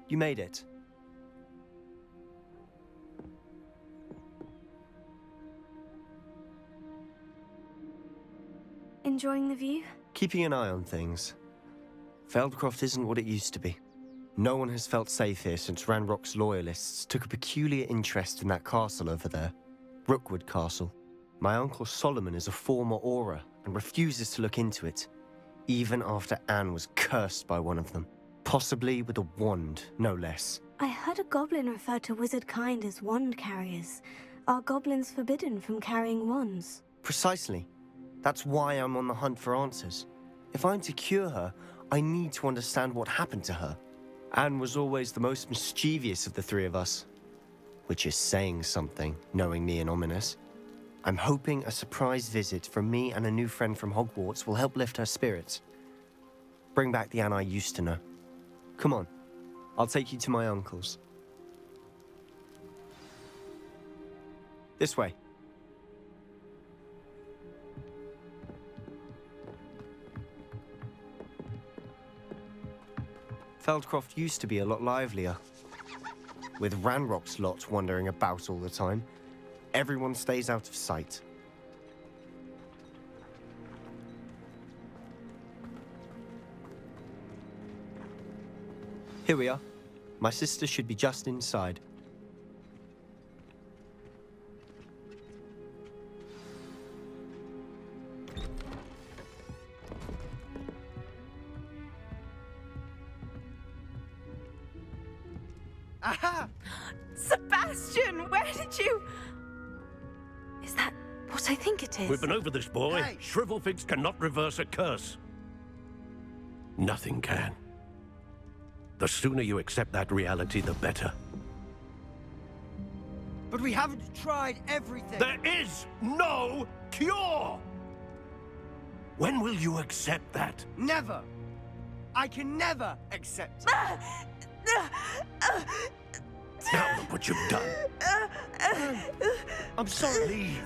You made it. Enjoying the view? Keeping an eye on things. Feldcroft isn't what it used to be. No one has felt safe here since Ranrock's loyalists took a peculiar interest in that castle over there. Rookwood Castle. My uncle Solomon is a former Auror and refuses to look into it, even after Anne was cursed by one of them. Possibly with a wand, no less. I heard a goblin refer to wizard kind as wand carriers. Are goblins forbidden from carrying wands? Precisely. That's why I'm on the hunt for answers. If I'm to cure her, I need to understand what happened to her. Anne was always the most mischievous of the three of us. Which is saying something, knowing me and Ominous. I'm hoping a surprise visit from me and a new friend from Hogwarts will help lift her spirits. Bring back the Anne I used to know. Come on, I'll take you to my uncle's. This way. Feldcroft used to be a lot livelier. With Ranrock's lot wandering about all the time, everyone stays out of sight. Here we are. My sister should be just inside. Aha! Sebastian, where did you... Is that what I think it is? We've been over this, boy. Hey! Shrivelfigs cannot reverse a curse. Nothing can. The sooner you accept that reality, the better. But we haven't tried everything. There is no cure! When will you accept that? Never. I can never accept it. Now look what you've done. I'm sorry. Leave.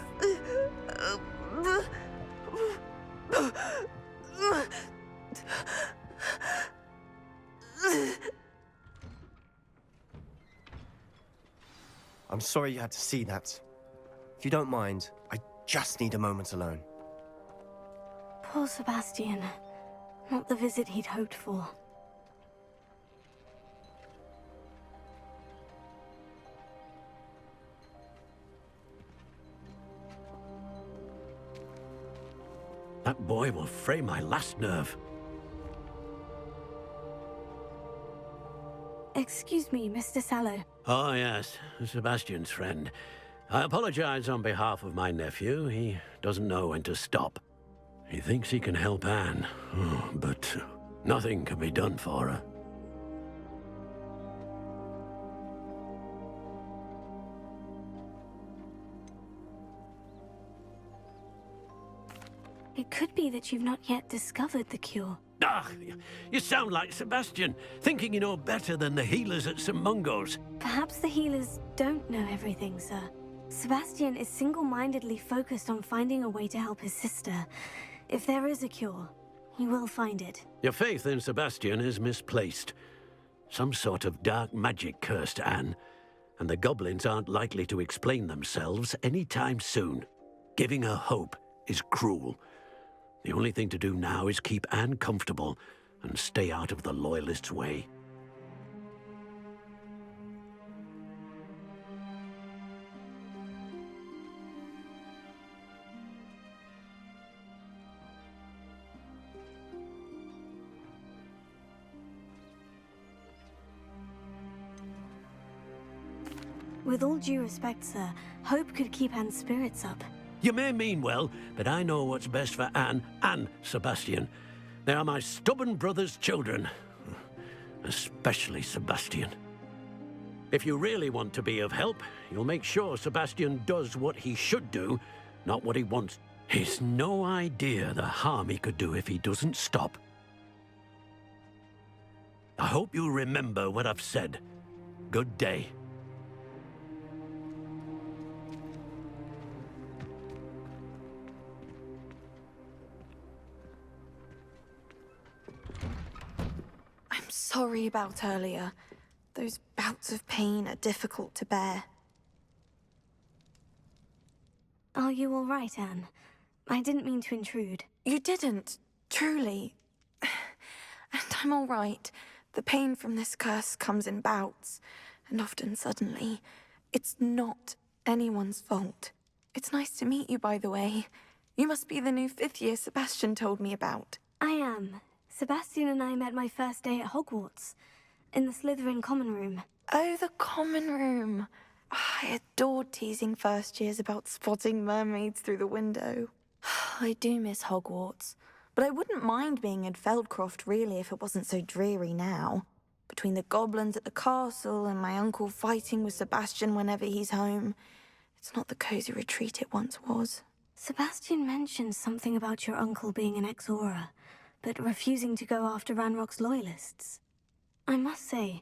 I'm sorry you had to see that. If you don't mind, I just need a moment alone. Poor Sebastian. Not the visit he'd hoped for. That boy will fray my last nerve. Excuse me, Mr. Sallow. Oh, yes, Sebastian's friend. I apologize on behalf of my nephew. He doesn't know when to stop. He thinks he can help Anne, but nothing can be done for her. It could be that you've not yet discovered the cure. Ah, you sound like Sebastian, thinking you know better than the healers at St. Mungo's. Perhaps the healers don't know everything, sir. Sebastian is single-mindedly focused on finding a way to help his sister. If there is a cure, he will find it. Your faith in Sebastian is misplaced. Some sort of dark magic cursed Anne, and the goblins aren't likely to explain themselves anytime soon. Giving her hope is cruel. The only thing to do now is keep Anne comfortable and stay out of the Loyalists' way. With all due respect, sir, hope could keep Anne's spirits up. You may mean well, but I know what's best for Anne and Sebastian. They are my stubborn brother's children. Especially Sebastian. If you really want to be of help, you'll make sure Sebastian does what he should do, not what he wants. He's no idea the harm he could do if he doesn't stop. I hope you remember what I've said. Good day. I'm sorry about earlier. Those bouts of pain are difficult to bear. Are you all right, Anne? I didn't mean to intrude. You didn't, truly. And I'm all right. The pain from this curse comes in bouts, and often suddenly. It's not anyone's fault. It's nice to meet you, by the way. You must be the new 5th year Sebastian told me about. I am. Sebastian and I met my first day at Hogwarts, in the Slytherin common room. Oh, the common room. I adored teasing first years about spotting mermaids through the window. I do miss Hogwarts, but I wouldn't mind being in Feldcroft really if it wasn't so dreary now. Between the goblins at the castle and my uncle fighting with Sebastian whenever he's home, it's not the cozy retreat it once was. Sebastian mentioned something about your uncle being an ex-Auror, but refusing to go after Ranrock's loyalists. I must say,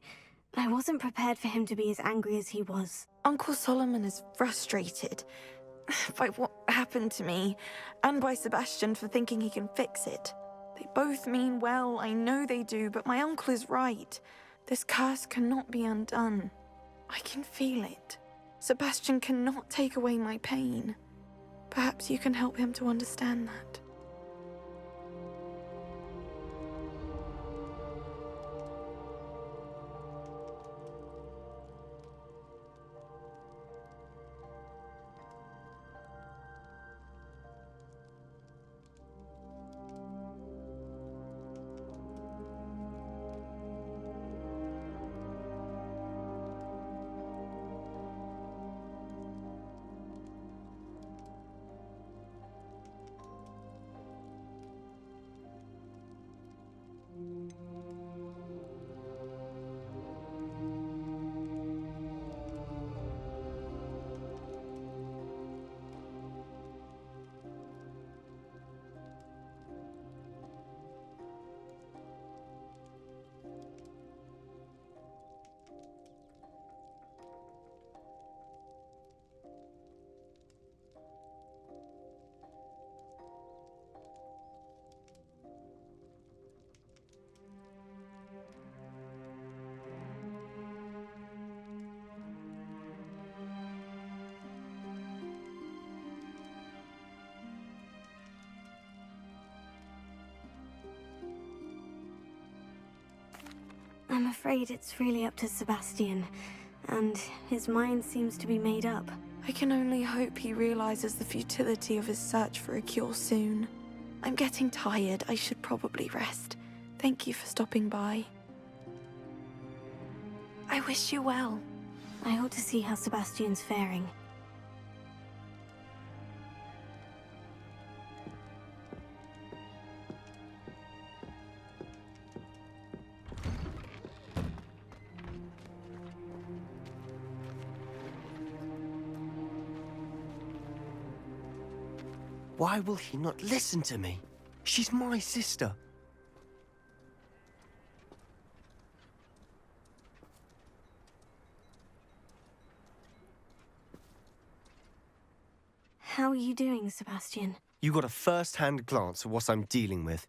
I wasn't prepared for him to be as angry as he was. Uncle Solomon is frustrated by what happened to me, and by Sebastian for thinking he can fix it. They both mean well, I know they do, but my uncle is right. This curse cannot be undone. I can feel it. Sebastian cannot take away my pain. Perhaps you can help him to understand that. I'm afraid it's really up to Sebastian, and his mind seems to be made up. I can only hope he realizes the futility of his search for a cure soon. I'm getting tired. I should probably rest. Thank you for stopping by. I wish you well. I ought to see how Sebastian's faring. Why will he not listen to me? She's my sister. How are you doing, Sebastian? You got a first-hand glance at what I'm dealing with.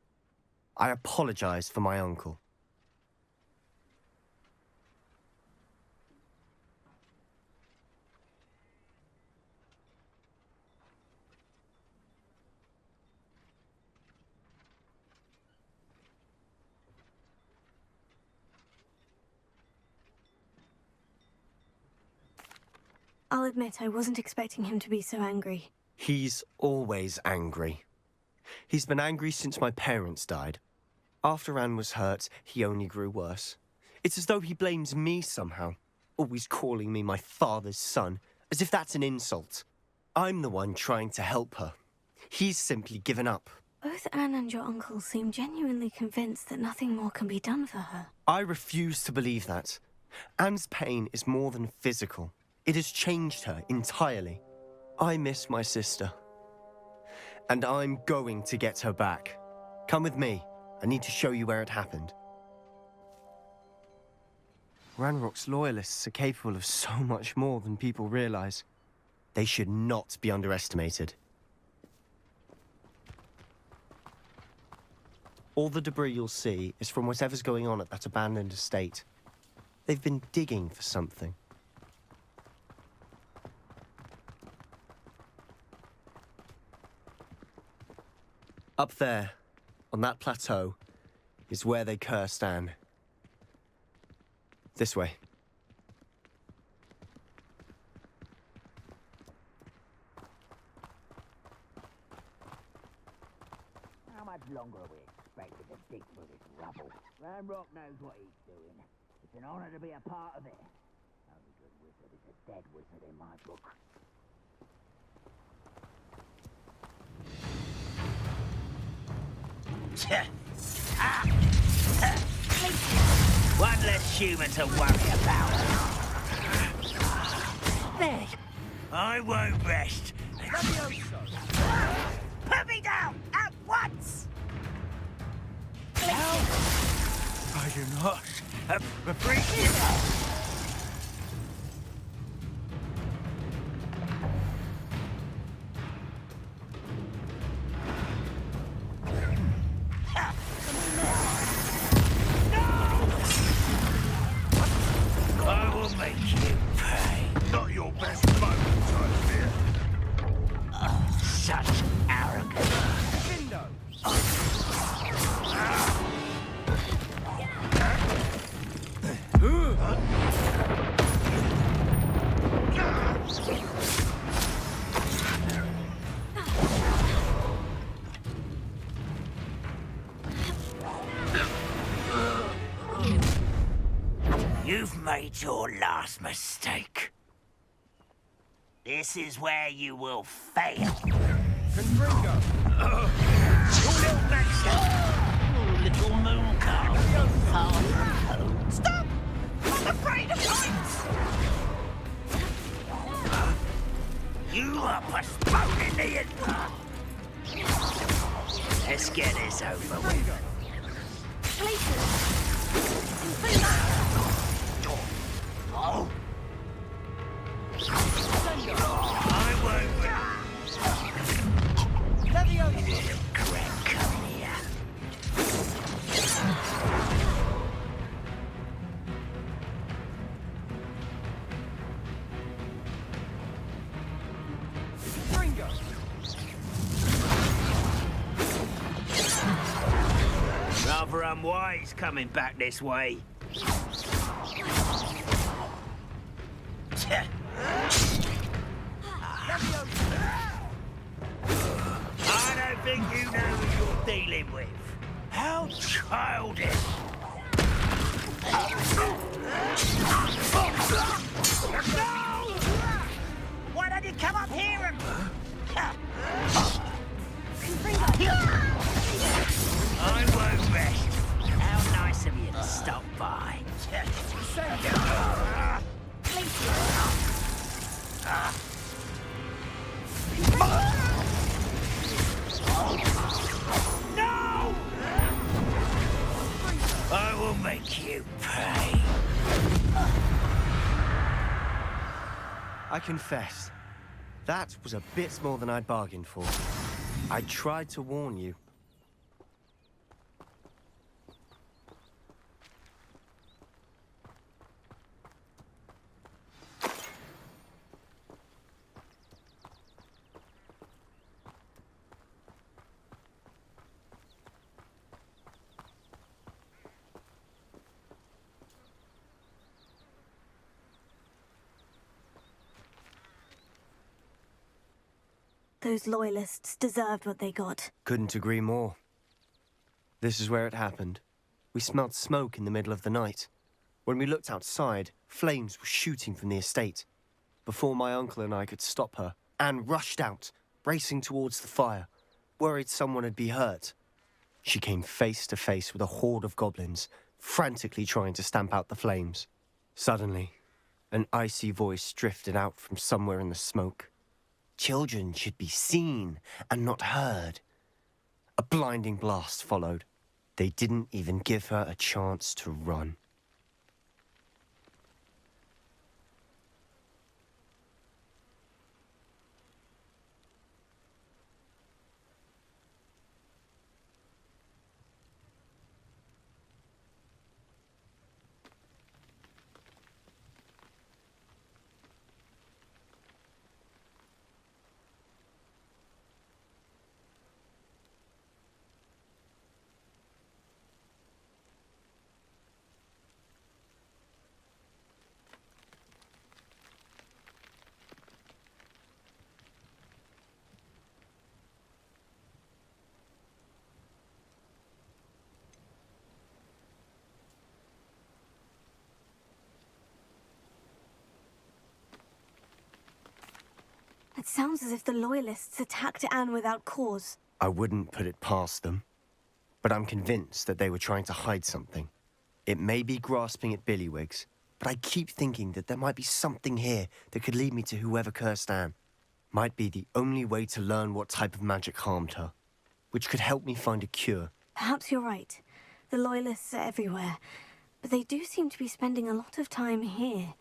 I apologize for my uncle. I'll admit I wasn't expecting him to be so angry. He's always angry. He's been angry since my parents died. After Anne was hurt, he only grew worse. It's as though he blames me somehow, always calling me my father's son, as if that's an insult. I'm the one trying to help her. He's simply given up. Both Anne and your uncle seem genuinely convinced that nothing more can be done for her. I refuse to believe that. Anne's pain is more than physical. It has changed her entirely. I miss my sister. And I'm going to get her back. Come with me. I need to show you where it happened. Ranrock's loyalists are capable of so much more than people realize. They should not be underestimated. All the debris you'll see is from whatever's going on at that abandoned estate. They've been digging for something. Up there, on that plateau, is where they cursed Anne. This way. How much longer are we expected to dig through this rubble? Ranrock knows what he's doing. It's an honor to be a part of it. Only good wizard is a dead wizard in my book. One less human to worry about. There. I won't rest. Put me down at once! I do not appreciate it. I will make you pay. Not your best moment, I fear. Such arrogance. You've made your last mistake. This is where you will fail. Confringo! Little Maxter! Little moon calf. Stop! I'm afraid of heights! You are postponing the end. Let's get this over with. Oh! I won't. Little crack, come here. Rather unwise coming back this way. I don't think you know who you're dealing with. How childish. No! Why don't you come up here and... I won't rest. How nice of you to stop by. No! I will make you pay. I confess, that was a bit more than I'd bargained for. I tried to warn you. Those loyalists deserved what they got. Couldn't agree more. This is where it happened. We smelled smoke in the middle of the night. When we looked outside, flames were shooting from the estate. Before my uncle and I could stop her, Anne rushed out, racing towards the fire, worried someone had been hurt. She came face to face with a horde of goblins, frantically trying to stamp out the flames. Suddenly, an icy voice drifted out from somewhere in the smoke. Children should be seen and not heard. A blinding blast followed. They didn't even give her a chance to run. It sounds as if the Loyalists attacked Anne without cause. I wouldn't put it past them, but I'm convinced that they were trying to hide something. It may be grasping at Billywigs, but I keep thinking that there might be something here that could lead me to whoever cursed Anne. Might be the only way to learn what type of magic harmed her, which could help me find a cure. Perhaps you're right. The Loyalists are everywhere, but they do seem to be spending a lot of time here,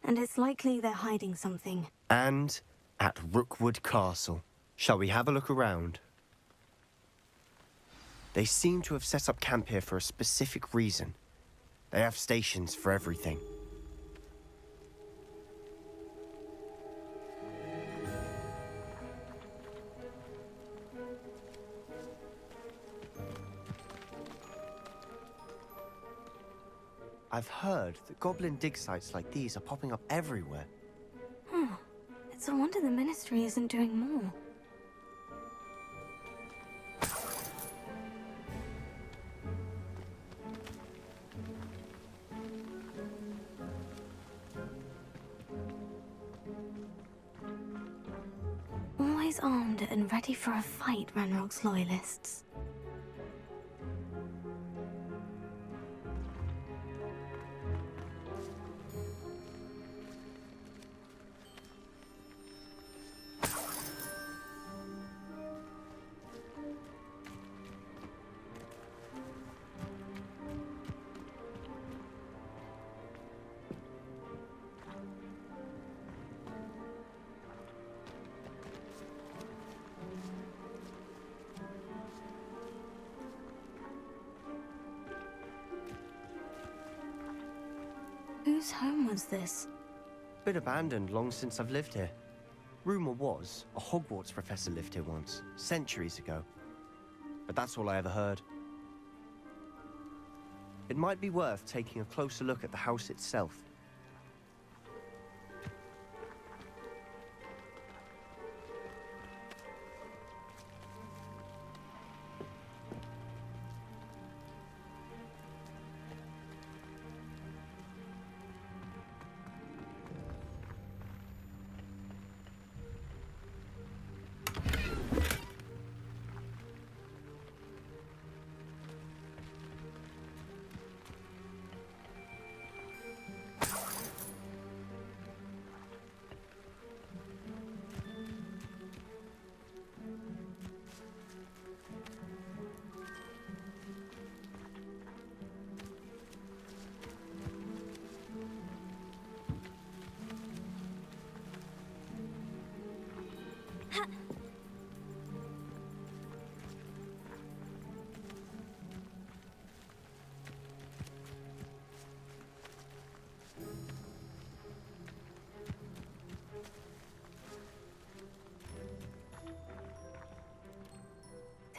and it's likely they're hiding something. And at Rookwood Castle. Shall we have a look around? They seem to have set up camp here for a specific reason. They have stations for everything. I've heard that goblin dig sites like these are popping up everywhere. It's a wonder the Ministry isn't doing more. Always armed and ready for a fight, Ranrock's Loyalists. Whose home was this? Been abandoned long since I've lived here. Rumor was, a Hogwarts professor lived here once, centuries ago. But that's all I ever heard. It might be worth taking a closer look at the house itself.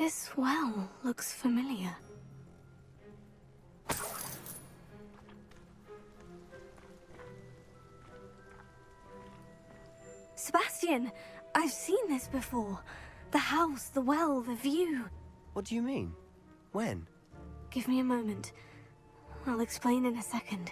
This well looks familiar. Sebastian! I've seen this before. The house, the well, the view. What do you mean? When? Give me a moment. I'll explain in a second.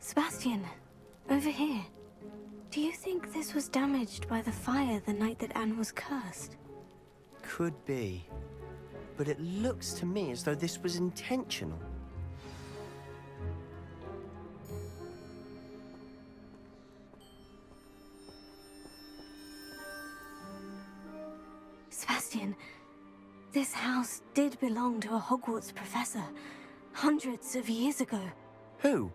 Sebastian, over here. Do you think this was damaged by the fire the night that Anne was cursed? Could be. But it looks to me as though this was intentional. Sebastian, this house did belong to a Hogwarts professor, hundreds of years ago. Who?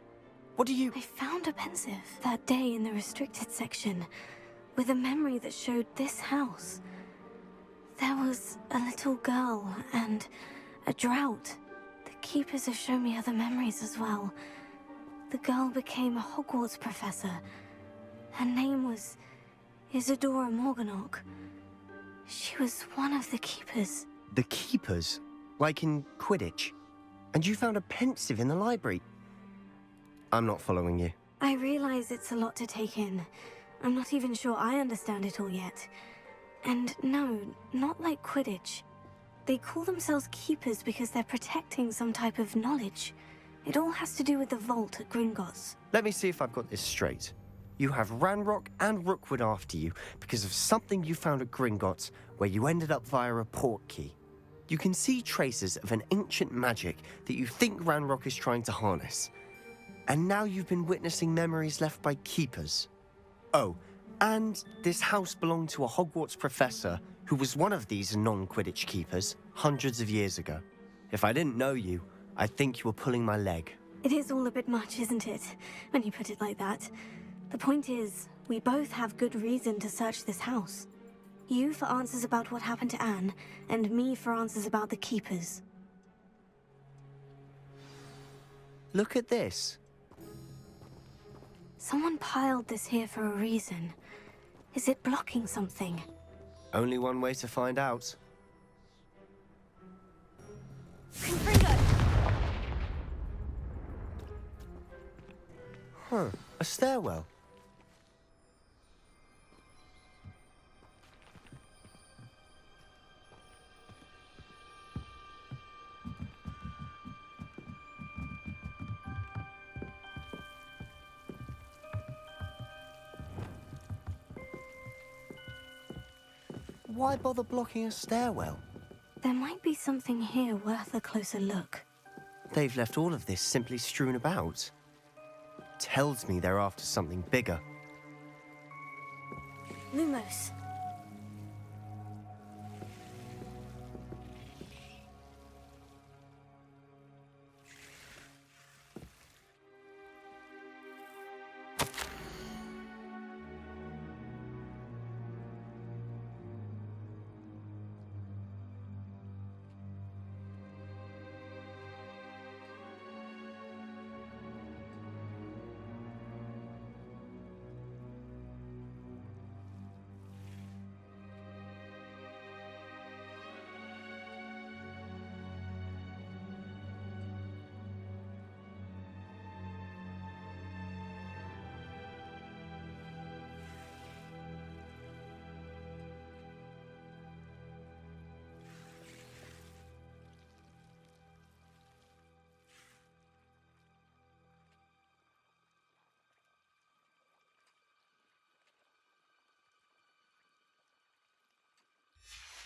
What do you... I found a pensive that day in the restricted section with a memory that showed this house. There was a little girl and a drought. The keepers have shown me other memories as well. The girl became a Hogwarts professor. Her name was Isadora Morganach. She was one of the keepers. The keepers? Like in Quidditch? And you found a pensive in the library? I'm not following you. I realize it's a lot to take in. I'm not even sure I understand it all yet. And no, not like Quidditch. They call themselves keepers because they're protecting some type of knowledge. It all has to do with the vault at Gringotts. Let me see if I've got this straight. You have Ranrock and Rookwood after you because of something you found at Gringotts where you ended up via a port key. You can see traces of an ancient magic that you think Ranrock is trying to harness. And now you've been witnessing memories left by keepers. Oh, and this house belonged to a Hogwarts professor who was one of these non-Quidditch keepers hundreds of years ago. If I didn't know you, I'd think you were pulling my leg. It is all a bit much, isn't it, when you put it like that? The point is, we both have good reason to search this house. You for answers about what happened to Anne, and me for answers about the keepers. Look at this. Someone piled this here for a reason. Is it blocking something? Only one way to find out. Huh, a stairwell. Why bother blocking a stairwell? There might be something here worth a closer look. They've left all of this simply strewn about. Tells me they're after something bigger. Lumos.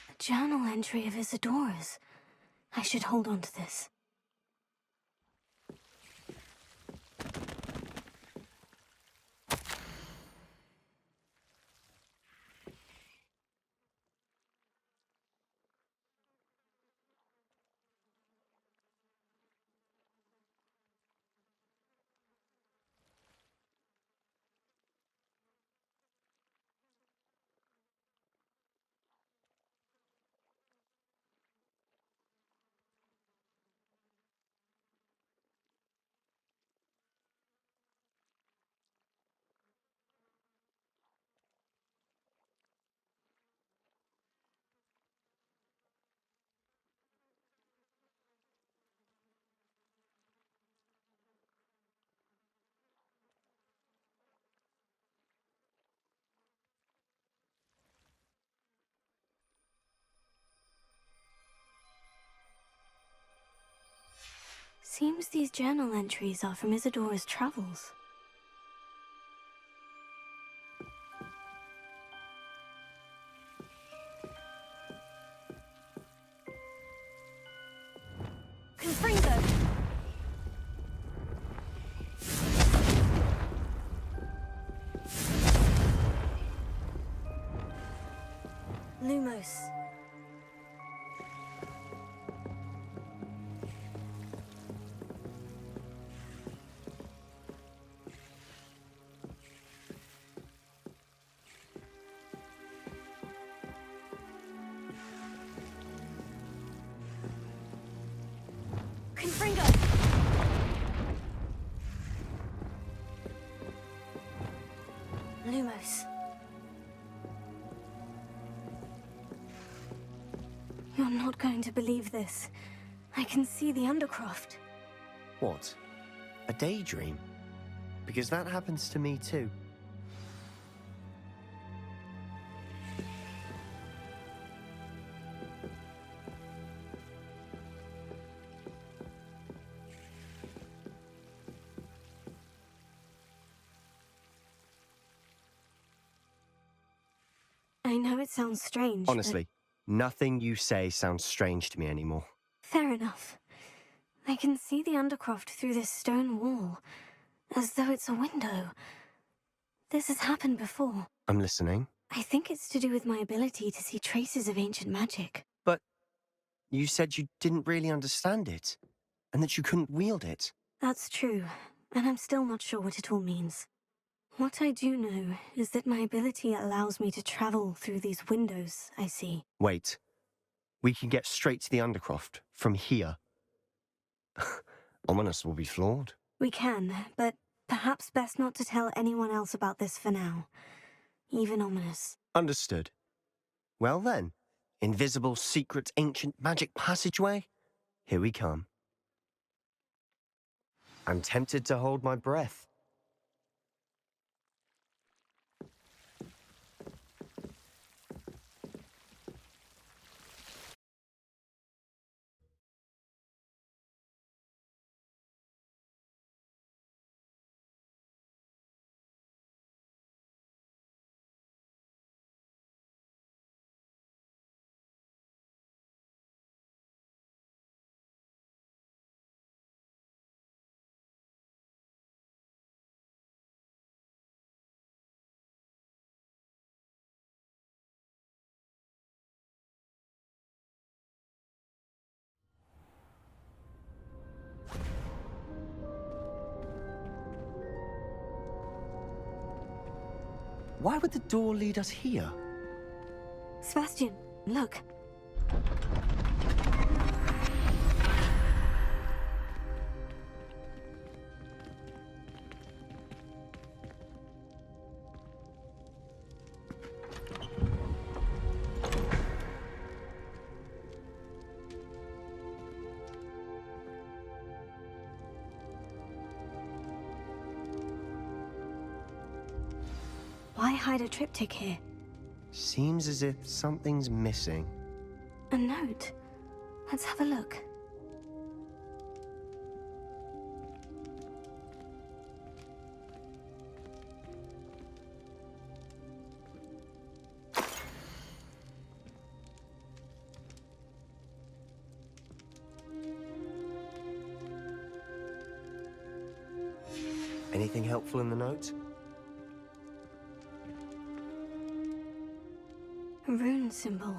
A journal entry of Isadora's. I should hold on to this. Seems these journal entries are from Isadora's travels. Confringo! Lumos. Confringo! Lumos. You're not going to believe this. I can see the Undercroft. What? A daydream? Because that happens to me too. I know it sounds strange, Honestly, nothing you say sounds strange to me anymore. but fair enough. I can see the Undercroft through this stone wall, as though it's a window. This has happened before. I'm listening. I think it's to do with my ability to see traces of ancient magic. But you said you didn't really understand it, and that you couldn't wield it. That's true, and I'm still not sure what it all means. What I do know is that my ability allows me to travel through these windows I see. Wait. We can get straight to the Undercroft from here. Ominous will be floored. We can, but perhaps best not to tell anyone else about this for now. Even Ominous. Understood. Well then, invisible, secret, ancient magic passageway? Here we come. I'm tempted to hold my breath. Why would the door lead us here? Sebastian, look. Why hide a triptych here? Seems as if something's missing. A note. Let's have a look. Anything helpful in the note? A rune symbol.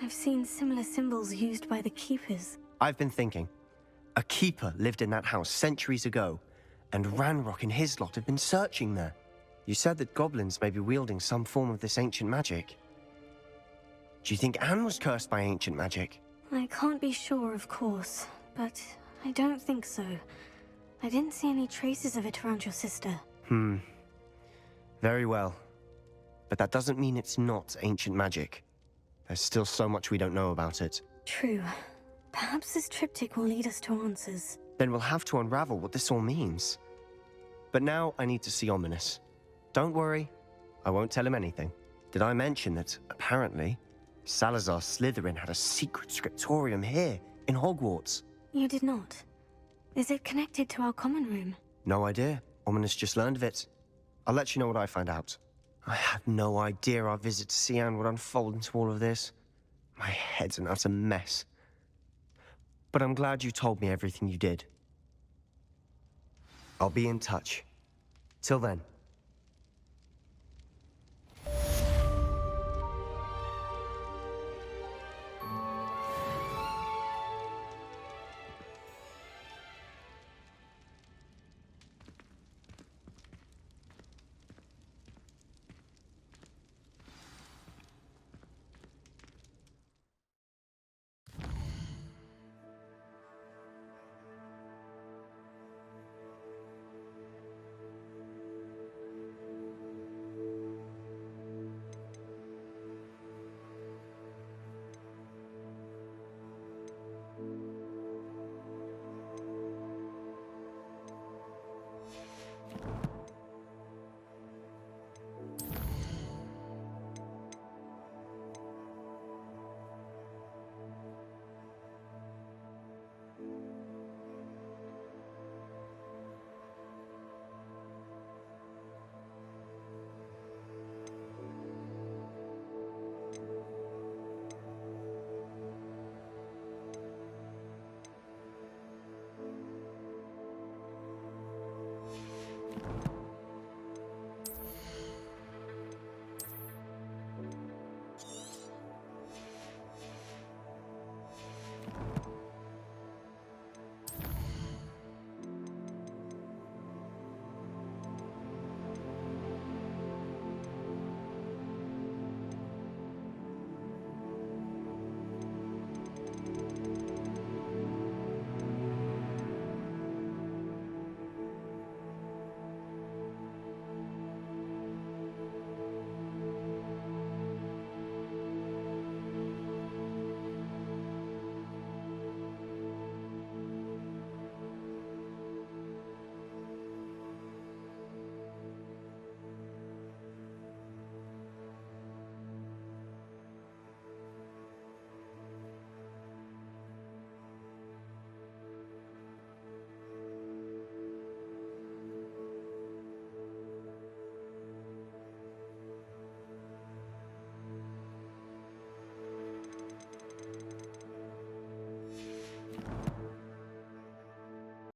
I've seen similar symbols used by the Keepers. I've been thinking. A keeper lived in that house centuries ago, and Ranrock and his lot have been searching there. You said that goblins may be wielding some form of this ancient magic. Do you think Anne was cursed by ancient magic? I can't be sure, of course, but I don't think so. I didn't see any traces of it around your sister. Very well. But that doesn't mean it's not ancient magic. There's still so much we don't know about it. True. Perhaps this triptych will lead us to answers. Then we'll have to unravel what this all means. But now I need to see Ominous. Don't worry, I won't tell him anything. Did I mention that, apparently, Salazar Slytherin had a secret scriptorium here, in Hogwarts? You did not. Is it connected to our common room? No idea. Ominous just learned of it. I'll let you know what I find out. I had no idea our visit to Cian would unfold into all of this. My head's an utter mess. But I'm glad you told me everything you did. I'll be in touch. Till then.